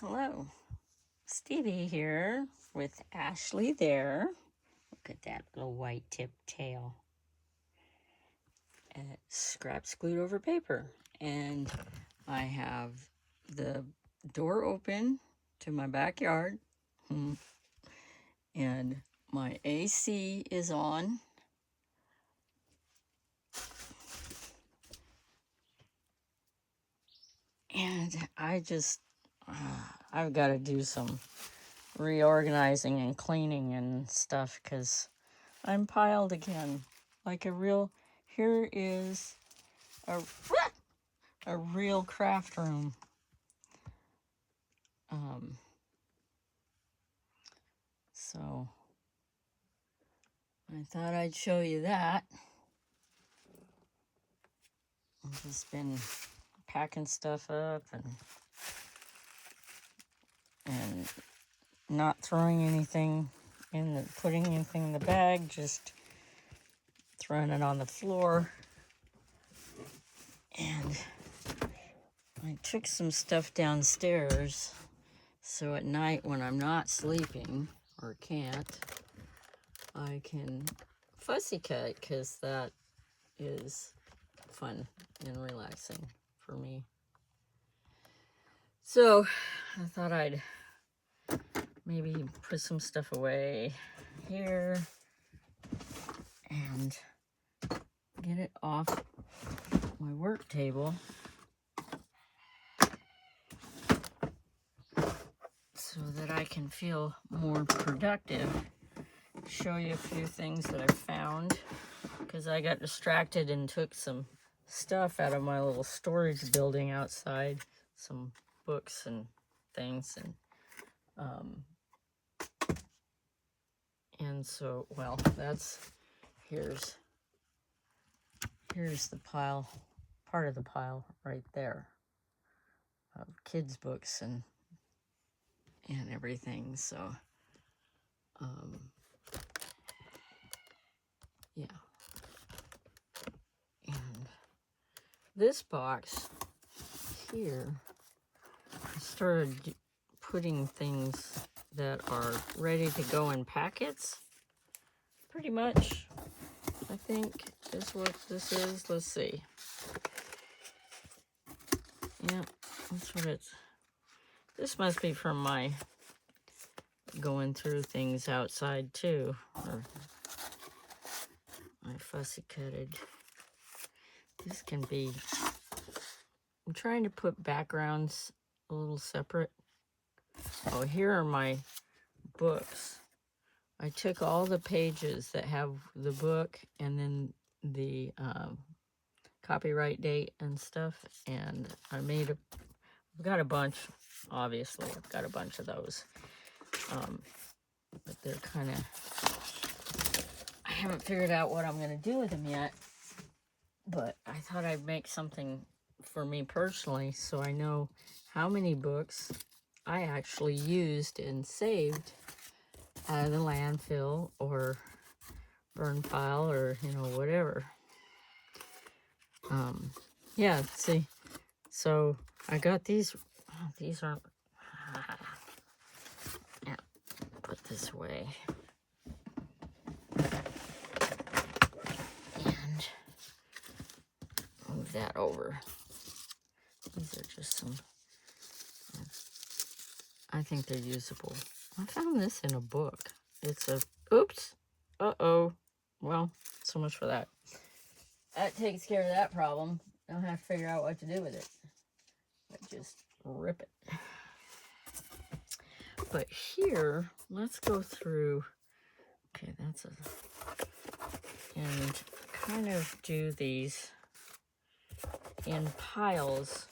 Hello, Stevie here with Ashley there. Look at that little white tip tail. Scraps glued over paper. And I have the door open to my backyard. And my AC is on. And I've got to do some reorganizing and cleaning and stuff because I'm piled again. Like a real, here is a real craft room. So I thought I'd show you that. I've just been packing stuff up and not throwing anything putting anything in the bag, just throwing it on the floor. And I took some stuff downstairs so at night when I'm not sleeping or can't, I can fussy cut, because that is fun and relaxing for me. So I thought I'd maybe put some stuff away here and get it off my work table so that I can feel more productive. Show you a few things that I found, because I got distracted and took some stuff out of my little storage building outside, some books and things, and so, well, here's the pile, part of the pile right there of kids' books and everything. So yeah. And this box here, I started putting things that are ready to go in packets, pretty much, I think is what this is. Let's see. Yeah, that's what it's. This must be from my going through things outside too, or my fussy cutted. This can be, I'm trying to put backgrounds a little separate. Oh, here are my books. I took all the pages that have the book and then the copyright date and stuff, and I've got a bunch, obviously, I've got a bunch of those. But they're kind of, I haven't figured out what I'm going to do with them yet, but I thought I'd make something for me personally so I know how many books I actually used and saved out of the landfill or burn pile or, whatever. Yeah, see, so I got these aren't, yeah, put this away. And move that over. These are just some, I think they're usable. I found this in a book. It's a, oops, uh-oh. Well, so much for that. That takes care of that problem. I don't have to figure out what to do with it. But just rip it. But here, let's go through, okay, and kind of do these in piles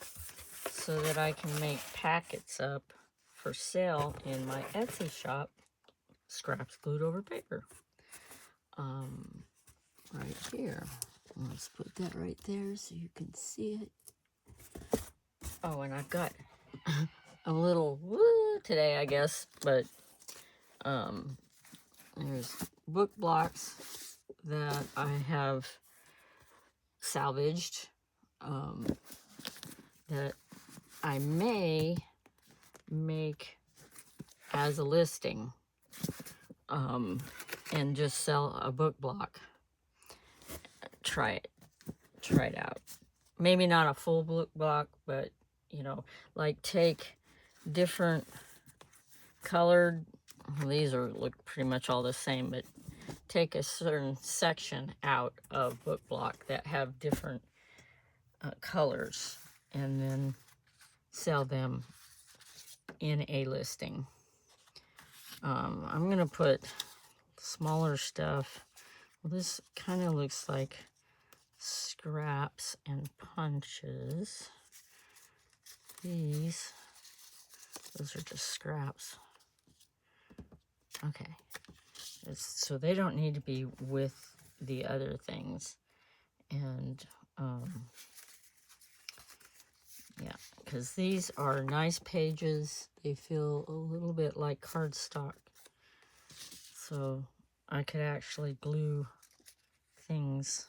so that I can make packets up for sale in my Etsy shop, Scraps Glued Over Paper. Right here. Let's put that right there so you can see it. Oh, and I've got a little woo today, I guess, but there's book blocks that I have salvaged that I may make as a listing, and just sell a book block. Try it out. Maybe not a full book block, but you know, like take different colored, these look pretty much all the same, but take a certain section out of book block that have different colors, and then sell them in a listing. I'm gonna put smaller stuff. Well, this kind of looks like scraps and punches. Those are just scraps. Okay, so they don't need to be with the other things. And yeah, because these are nice pages. They feel a little bit like cardstock. So I could actually glue things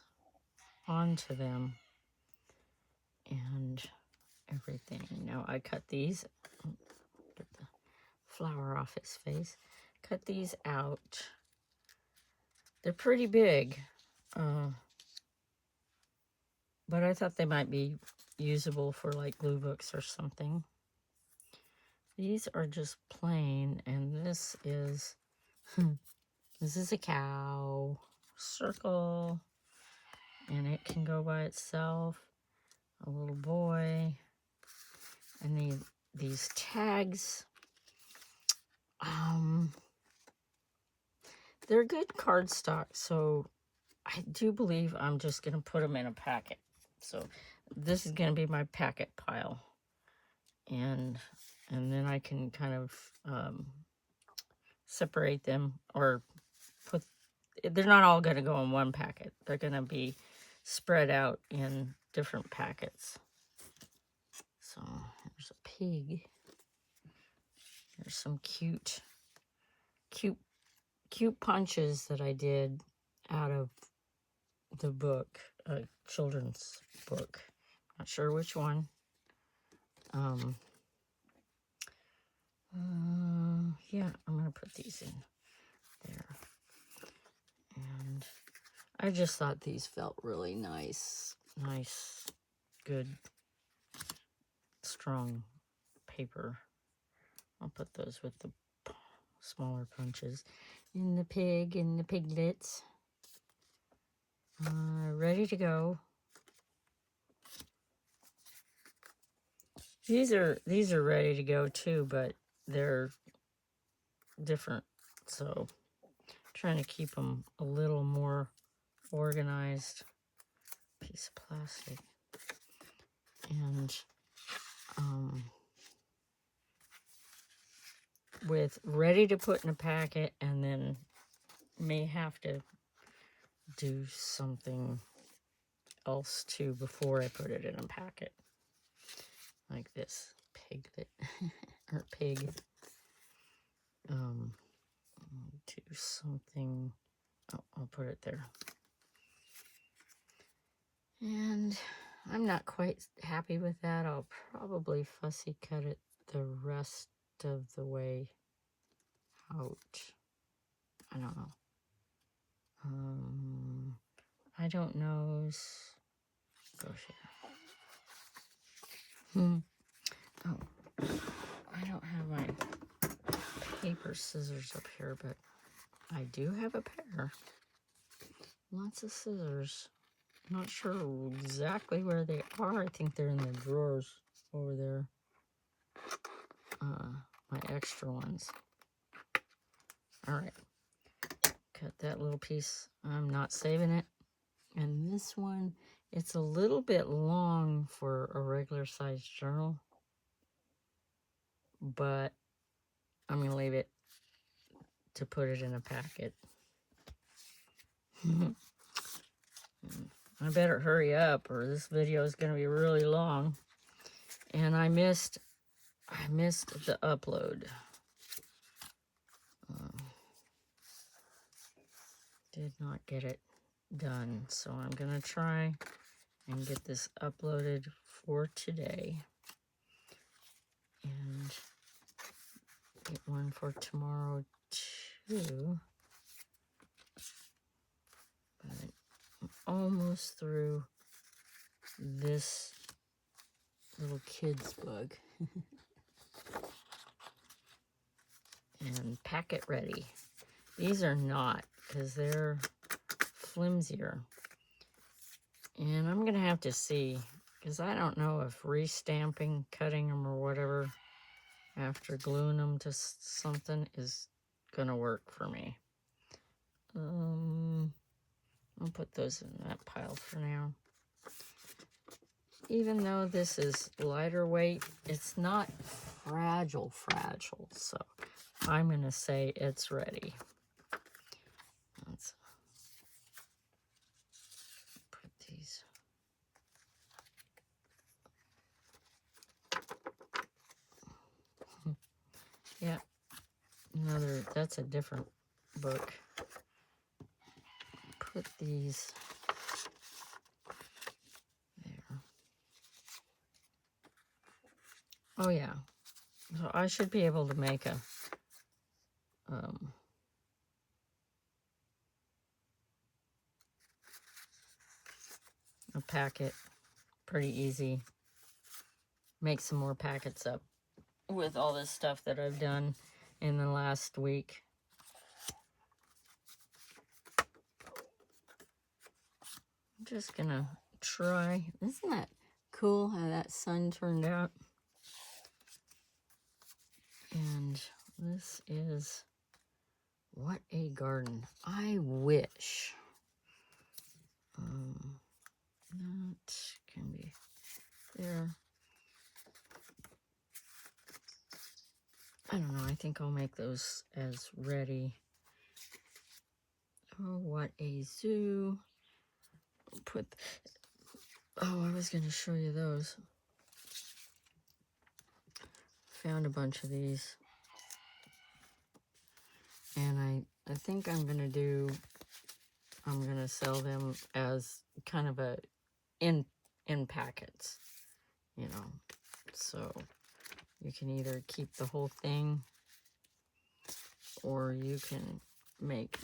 onto them and everything. Now I cut these, get the flower off his face. Cut these out. They're pretty big, but I thought they might be usable for like glue books or something. These are just plain, and this is a cow circle, and it can go by itself. A little boy, and these tags. They're good cardstock, so I do believe I'm just gonna put them in a packet. So this is gonna be my packet pile, and then I can kind of separate them, or put. They're not all gonna go in one packet. They're gonna be spread out in different packets. So there's a pig. There's some cute punches that I did out of the book, a children's book. Not sure which one. Yeah, I'm gonna put these in there. And I just thought these felt really nice, good, strong paper. I'll put those with the smaller punches. In the pig and the piglets. Ready to go. These are ready to go too, but they're different. So I'm trying to keep them a little more organized. Piece of plastic. And with ready to put in a packet, and then may have to do something else too before I put it in a packet. Like this piglet or pig. Do something. Oh, I'll put it there. And I'm not quite happy with that. I'll probably fussy cut it the rest of the way out. I don't know. I don't know. Gosh, yeah. Oh, I don't have my paper scissors up here, but I do have a pair. Lots of scissors. Not sure exactly where they are. I think they're in the drawers over there. My extra ones. All right. Cut that little piece. I'm not saving it. And this one, it's a little bit long for a regular size journal, but I'm going to leave it to put it in a packet. I better hurry up, or this video is going to be really long. And I missed the upload. Did not get it done, so I'm going to try and get this uploaded for today. And one for tomorrow too. But I'm almost through this little kid's book. And packet ready. These are not, because they're flimsier. And I'm going to have to see, because I don't know if restamping, cutting them or whatever, after gluing them to something is going to work for me. I'll put those in that pile for now. Even though this is lighter weight, it's not fragile, so I'm going to say it's ready. Let's put these. Yeah, that's a different book. Put these there. Oh yeah, so I should be able to make a packet pretty easy. Make some more packets up with all this stuff that I've done in the last week. I'm just gonna try. Isn't that cool how that sun turned out? And this is What a Garden. I wish. That can be there. I don't know. I think I'll make those as ready. Oh, What a Zoo. I was going to show you those. Found a bunch of these. And I think I'm going to sell them as kind of a in packets, you know. So you can either keep the whole thing or you can make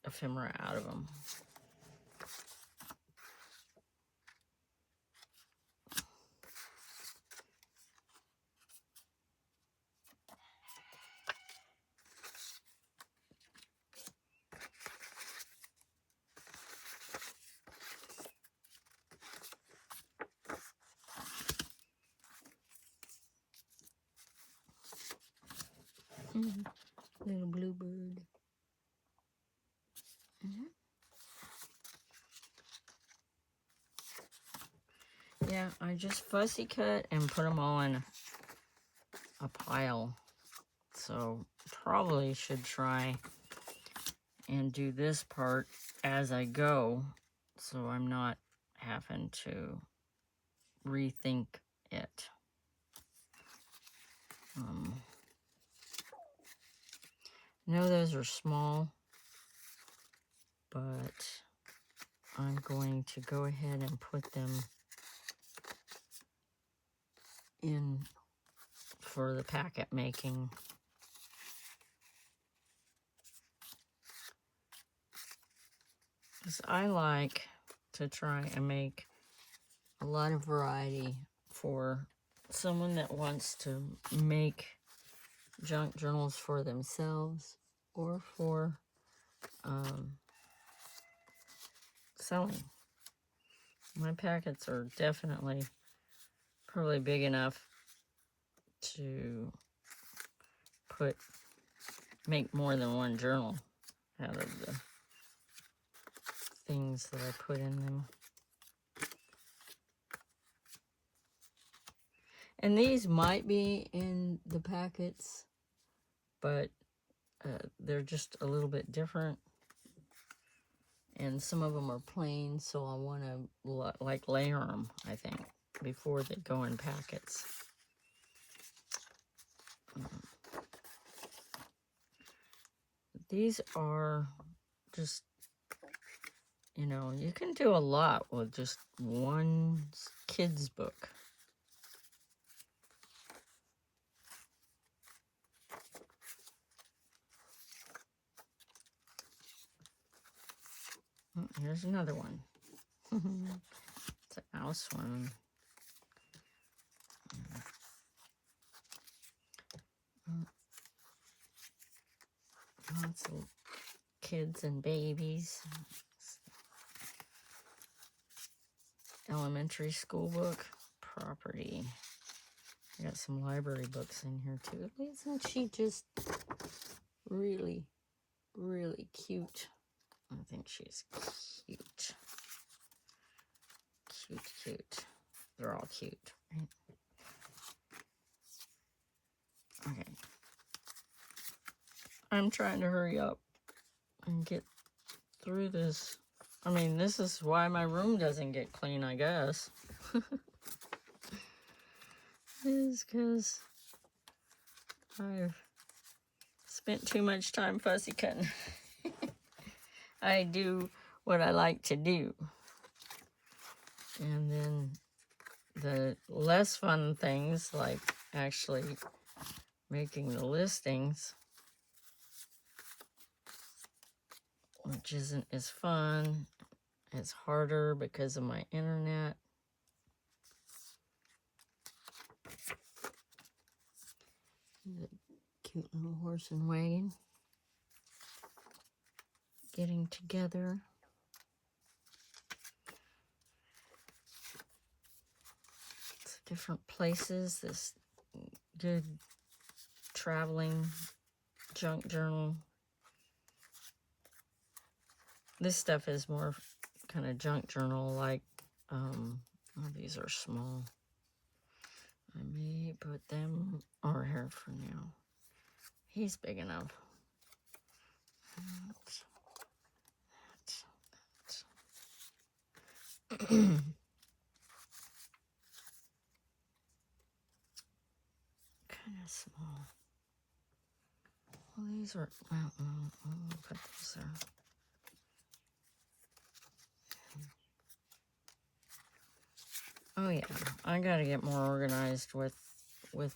ephemera out of them. Little bluebird. Yeah, I just fussy cut and put them all in a pile. So probably should try and do this part as I go, so I'm not having to rethink it. I know those are small, but I'm going to go ahead and put them in for the packet making. Because I like to try and make a lot of variety for someone that wants to make junk journals for themselves or for selling. My packets are definitely probably big enough to make more than one journal out of the things that I put in them. And these might be in the packets, but they're just a little bit different. And some of them are plain, so I want to like layer them, I think, before they go in packets. These are just, you know, you can do a lot with just one kid's book. here's another one. It's a mouse one. Lots of kids and babies. Elementary school book. Property. I got some library books in here too. Isn't she just really, really cute? I think she's cute. Cute. They're all cute, right? Okay. I'm trying to hurry up and get through this. I mean, this is why my room doesn't get clean, I guess. Is because I've spent too much time fussy cutting. I do what I like to do. And then the less fun things, like actually making the listings, which isn't as fun, it's harder because of my internet. The cute little horse and wagon getting together. It's different places. This good traveling junk journal. This stuff is more kind of junk journal like, oh, these are small. I may put them over here for now. He's big enough. Kind of small. Well, these are, well, I'll put those there. Oh yeah, I gotta get more organized with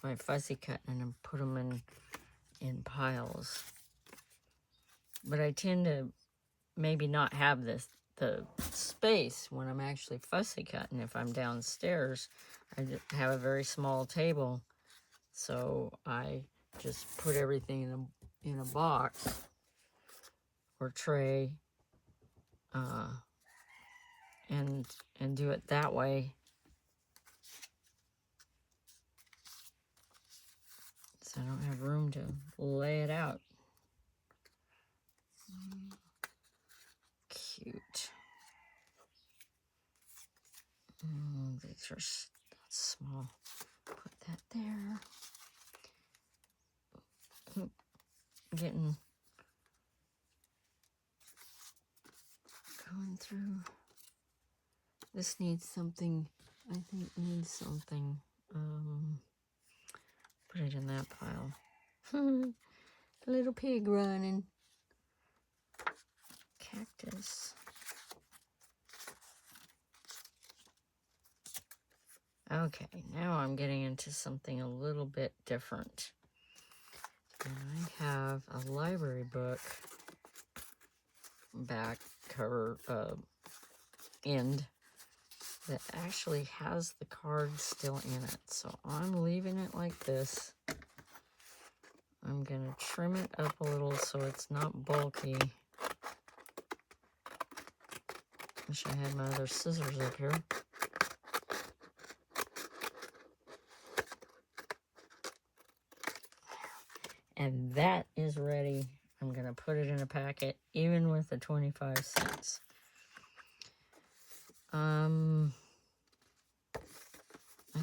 my fussy cutting and put them in piles. But I tend to maybe not have the space when I'm actually fussy cutting. If I'm downstairs, I have a very small table, so I just put everything in a box or tray, and do it that way. So I don't have room to lay it out. Cute. These are small. Put that there. Going through. This needs something. I think needs something. Put it in that pile. A little pig running. Cactus. Okay, now I'm getting into something a little bit different. And I have a library book back cover end that actually has the card still in it. So I'm leaving it like this. I'm going to trim it up a little so it's not bulky. Wish I had my other scissors up here. And that is ready. I'm going to put it in a packet, even with the 25 cents. I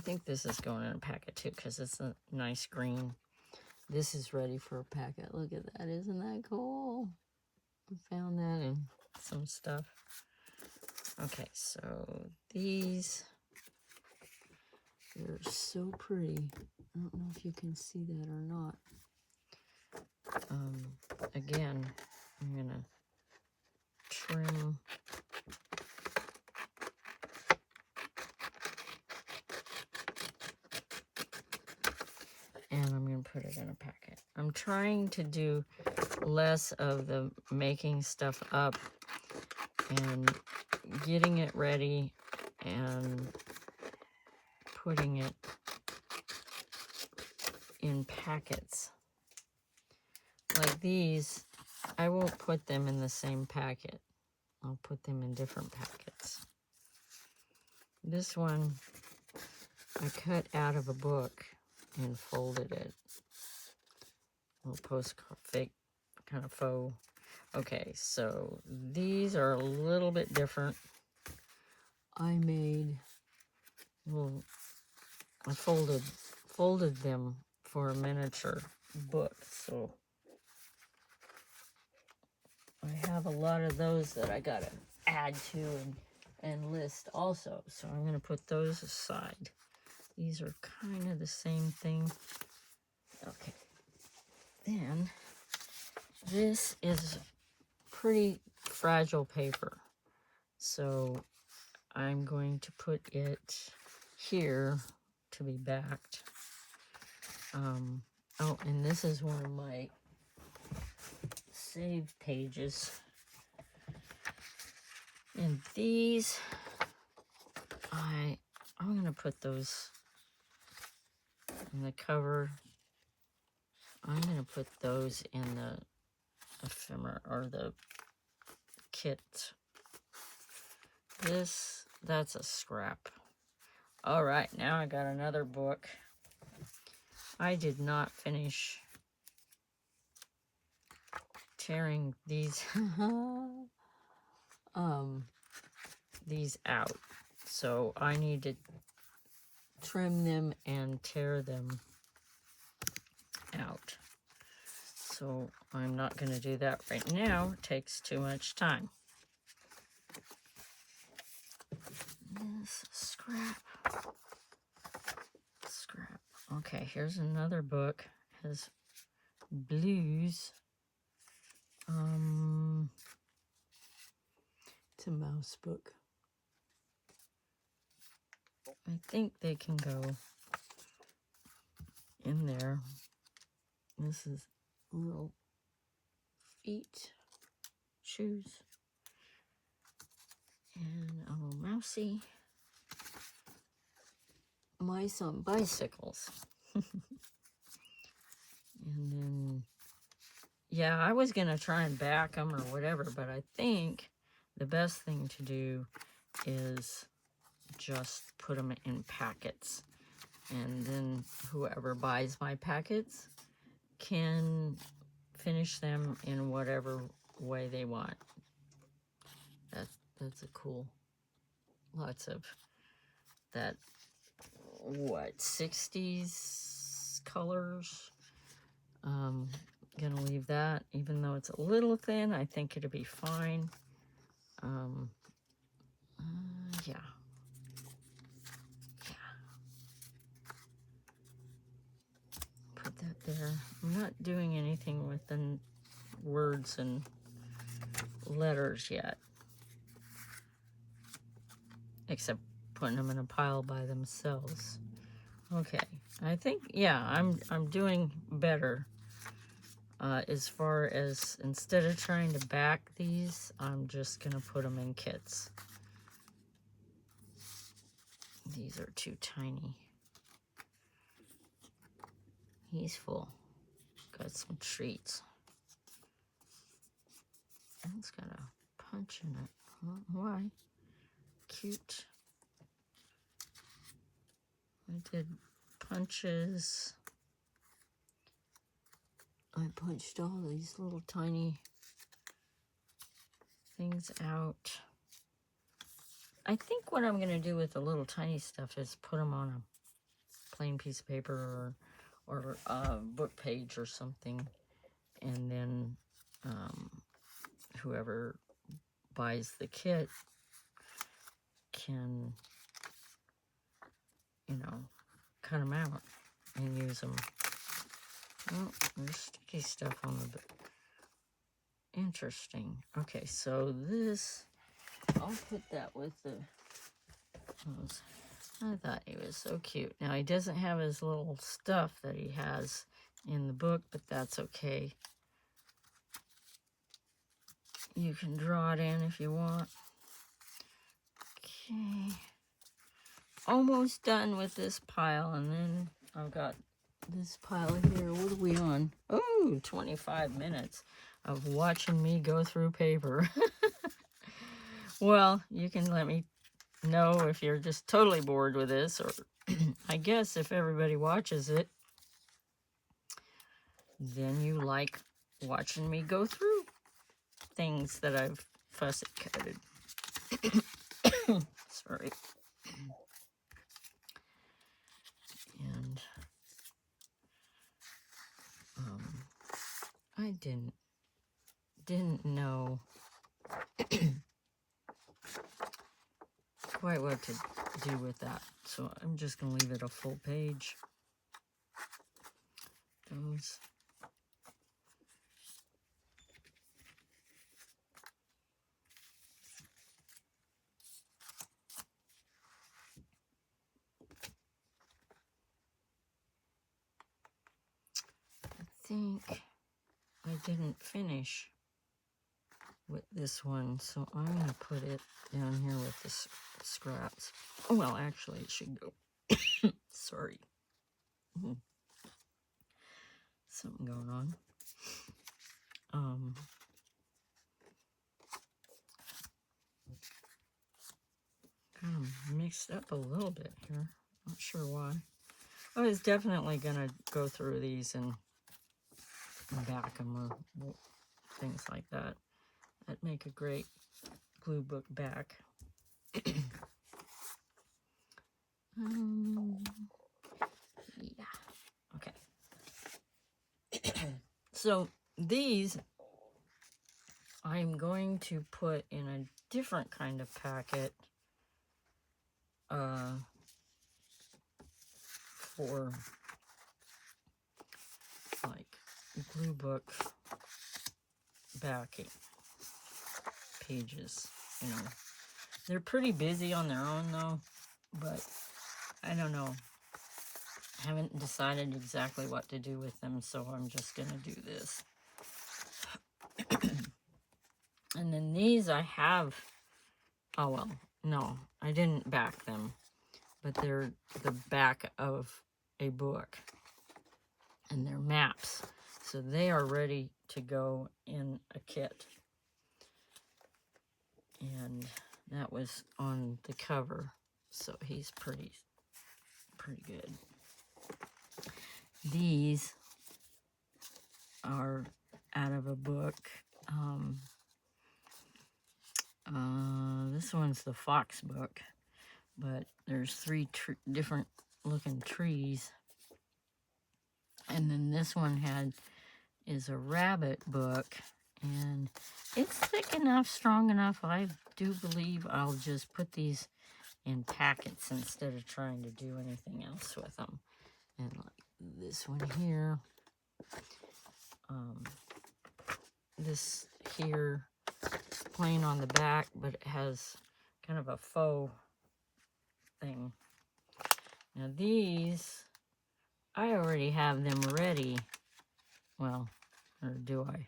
think this is going in a packet too, because it's a nice green. This is ready for a packet. Look at that. Isn't that cool? I found that in some stuff. Okay, so these, they're so pretty. I don't know if you can see that or not. Again, I'm going to trim. And I'm going to put it in a packet. I'm trying to do less of the making stuff up and getting it ready and putting it in packets. Like these, I won't put them in the same packet. I'll put them in different packets. This one, I cut out of a book and folded it. A little postcard, fake, kind of faux. Okay, so these are a little bit different. I made, well, I folded them for a miniature book, so I have a lot of those that I gotta add to and list also. So I'm gonna put those aside. These are kind of the same thing. Okay. Then this is pretty fragile paper. So I'm going to put it here to be backed. Oh, and this is one of my save pages. And these, I'm gonna put those in the cover. I'm gonna put those in the ephemera or the kit. That's a scrap. All right, now I got another book. I did not finish tearing these these out, so I need to trim them and tear them out. So I'm not going to do that right now. It takes too much time. This scrap. Okay, here's another book. It has blues. It's a mouse book. I think they can go in there. This is little feet, shoes, and a little mousey. Mice on bicycles. And then, yeah, I was going to try and back them or whatever, but I think the best thing to do is just put them in packets. And then whoever buys my packets can finish them in whatever way they want. That's a cool, lots of that, what, 60s colors. Gonna leave that, even though it's a little thin, I think it'll be fine. Yeah. Put that there. I'm not doing anything with the words and letters yet, except putting them in a pile by themselves. Okay, I think, yeah, I'm doing better. As far as, instead of trying to back these, I'm just gonna put them in kits. These are too tiny. He's full. Got some treats. And it's got a punch in it. Why? Cute. I did punches. I punched all these little tiny things out. I think what I'm going to do with the little tiny stuff is put them on a plain piece of paper or a book page or something. And then whoever buys the kit can, you know, cut them out and use them. Oh, there's sticky stuff on the book. Interesting. Okay, so this, I'll put that with the, I thought he was so cute. Now, he doesn't have his little stuff that he has in the book, but that's okay. you can draw it in if you want. Okay. Almost done with this pile, and then I've got this pile here. What are we on? Oh, 25 minutes of watching me go through paper. Well, you can let me know if you're just totally bored with this, or I guess if everybody watches it, then you like watching me go through things that I've fussy cutted. Sorry. And I didn't know quite what to do with that, so I'm just gonna leave it a full page. Those. I think I didn't finish with this one, so I'm gonna put it down here with the scraps. Oh, well, actually, it should go. Sorry. Something going on. Kind of mixed up a little bit here. Not sure why. I was definitely gonna go through these and back them or things like that. That'd make a great glue book back. Yeah. Okay. So these I'm going to put in a different kind of packet for like glue book backing pages. You know, they're pretty busy on their own though, but I don't know. I haven't decided exactly what to do with them, so I'm just gonna do this. And then these I have, oh well, no, I didn't back them, but they're the back of a book, and they're maps, so they are ready to go in a kit. And that was on the cover, so he's pretty good. These are out of a book. This one's the Fox book, but there's three different looking trees. And then this one is a rabbit book, and it's thick enough, strong enough. I do believe I'll just put these in packets instead of trying to do anything else with them. And like this one here, this here, plain on the back, but it has kind of a faux thing. Now these, I already have them ready. Well, or do I?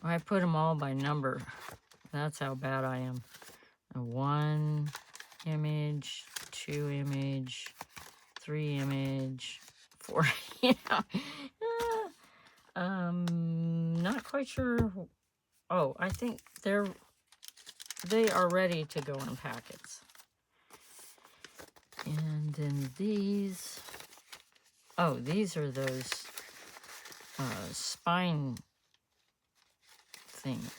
I put them all by number. That's how bad I am. 1 image, 2 image, 3 image, 4. You know. Not quite sure. Oh, I think they are ready to go in packets. And then these, oh, these are those spine things.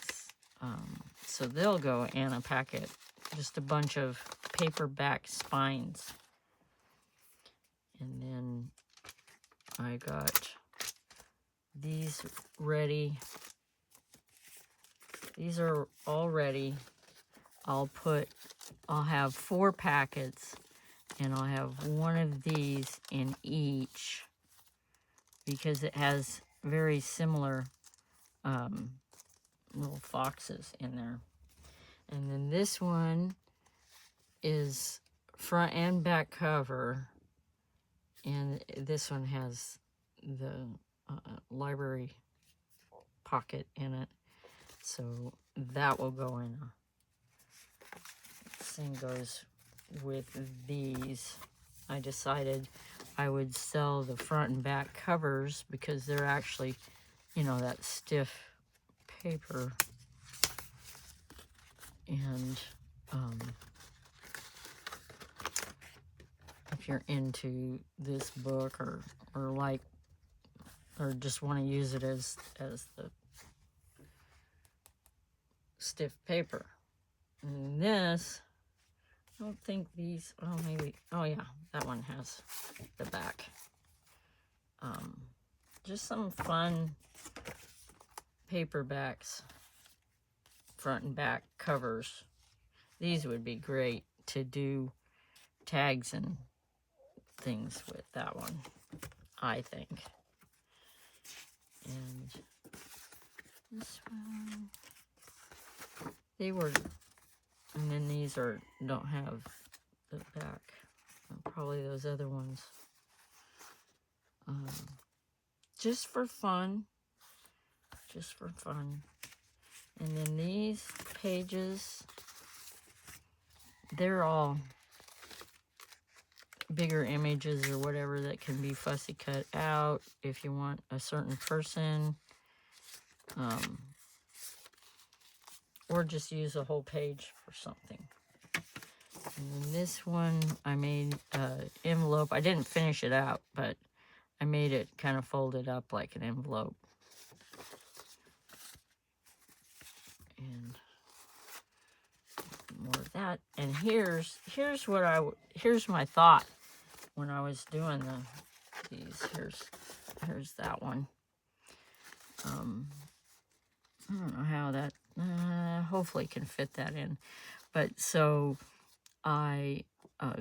So they'll go in a packet, just a bunch of paperback spines. And then I got these ready. These are all ready. I'll have 4 packets, and I'll have one of these in each because it has very similar little foxes in there. And then this one is front and back cover, and this one has the library pocket in it. So that will go in. Same goes with these. I decided I would sell the front and back covers because they're actually, you know, that stiff paper. And if you're into this book or like, or just want to use it as the stiff paper. And this, I don't think these, oh maybe, oh yeah, that one has the back. Just some fun paperbacks, front and back covers. These would be great to do tags and things with, that one, I think. And this one, they were, and then these don't have the back. Probably those other ones. Just for fun. Just for fun. And then these pages, they're all bigger images or whatever that can be fussy cut out if you want a certain person. Or just use a whole page for something. And then this one, I made an envelope. I didn't finish it out, but I made it kind of folded up like an envelope. And more of that. And here's my thought when I was doing these. Here's that one. I don't know how that hopefully can fit that in. But so I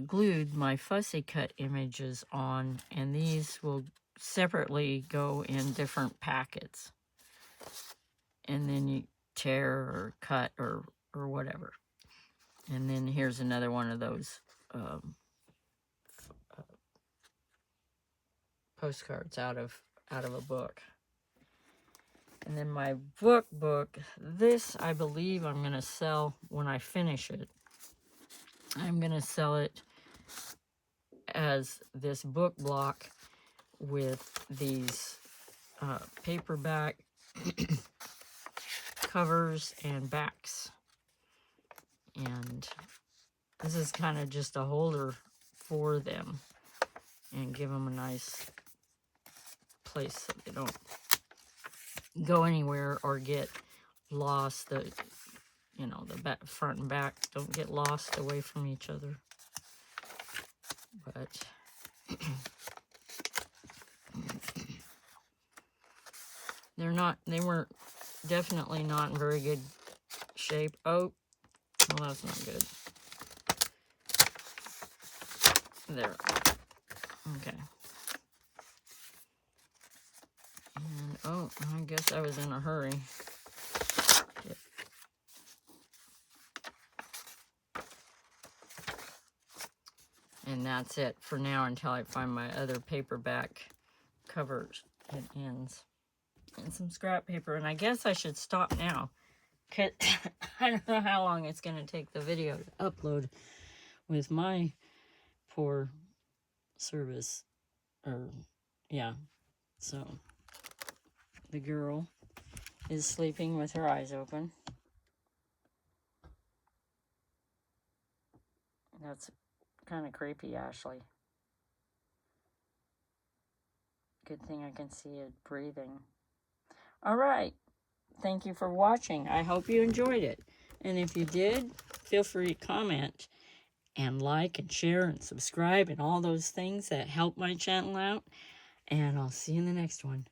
glued my fussy cut images on, and these will separately go in different packets. And then you tear or cut or whatever. And then here's another one of those postcards out of a book. And then my book, this I believe I'm going to sell when I finish it. I'm going to sell it as this book block with these paperback covers and backs. And this is kind of just a holder for them and give them a nice place so they don't go anywhere or get lost. The back, front and back don't get lost away from each other. But they weren't definitely not in very good shape. Oh, well, that's not good. There. Okay. And, oh, I guess I was in a hurry. And that's it for now until I find my other paperback covers and ends. And some scrap paper. And I guess I should stop now. Cause I don't know how long it's going to take the video to upload with my poor service. Yeah. So, the girl is sleeping with her eyes open. That's kind of creepy, Ashley. Good thing I can see it breathing. All right. Thank you for watching. I hope you enjoyed it. And if you did, feel free to comment and like and share and subscribe and all those things that help my channel out. And I'll see you in the next one.